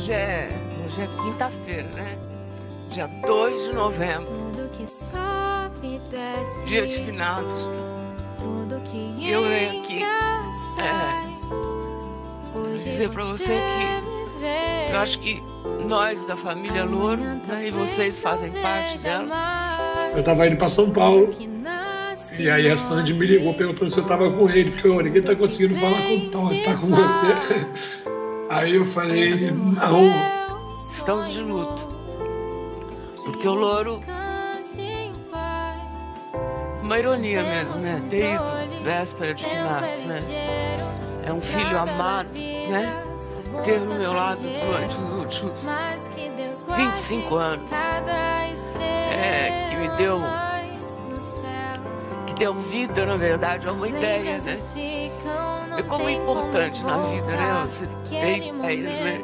Hoje é quinta-feira, né? Dia 2 de novembro. Dia de finados. E eu venho aqui dizer pra você que eu acho que nós da família Louro, né, e vocês fazem parte dela. Eu tava indo pra São Paulo. E aí a Sandy me ligou perguntando se eu tava com ele, porque ninguém tá conseguindo falar com o Tom, ele tá com você. Aí eu falei, não. Estamos de luto. Porque o Louro, uma ironia mesmo, né? Ter ido véspera de finados, né? É um filho amado, né? Teve no meu lado durante os últimos 25 anos. Que me deu vida, na verdade, é uma ideia, né? É como é importante na vida, né? Você ter ideias, né?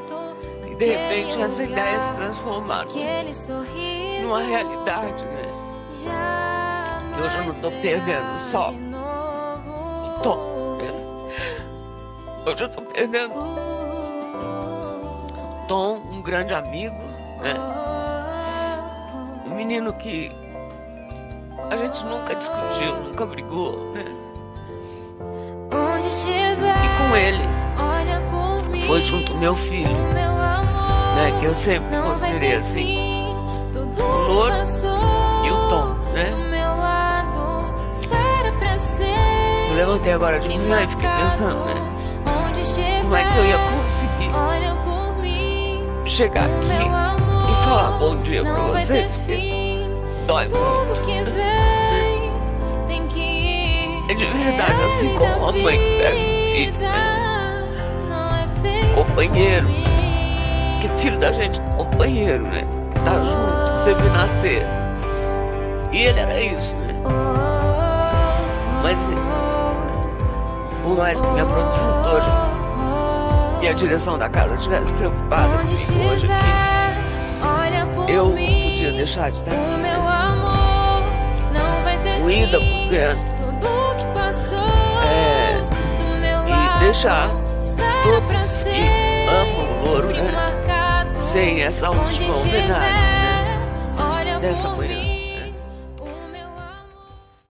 E de repente essa ideia se transformar numa realidade, né? E hoje eu não estou perdendo só o Tom, né? Hoje eu estou perdendo o Tom, um grande amigo, né? Um menino que a gente nunca discutiu, nunca brigou, né? E com ele foi junto o meu filho, né? Que eu sempre considerei assim, o Louro e o Tom, né? Eu levantei agora de manhã e fiquei pensando, né? Como é que eu ia conseguir chegar aqui e falar bom dia pra você? Dói muito. É de verdade, assim como uma mãe que perde um filho, né? Companheiro. Que filho da gente é companheiro, né? Que tá junto, que você viu nascer. E ele era isso, né? Mas por mais que minha produção toda e a direção da casa estivesse preocupada comigo hoje aqui, eu não podia deixar de estar aqui, né? Moída por dentro. E deixar todos que amam o Louro, né, sem essa última homenagem, né, dessa manhã.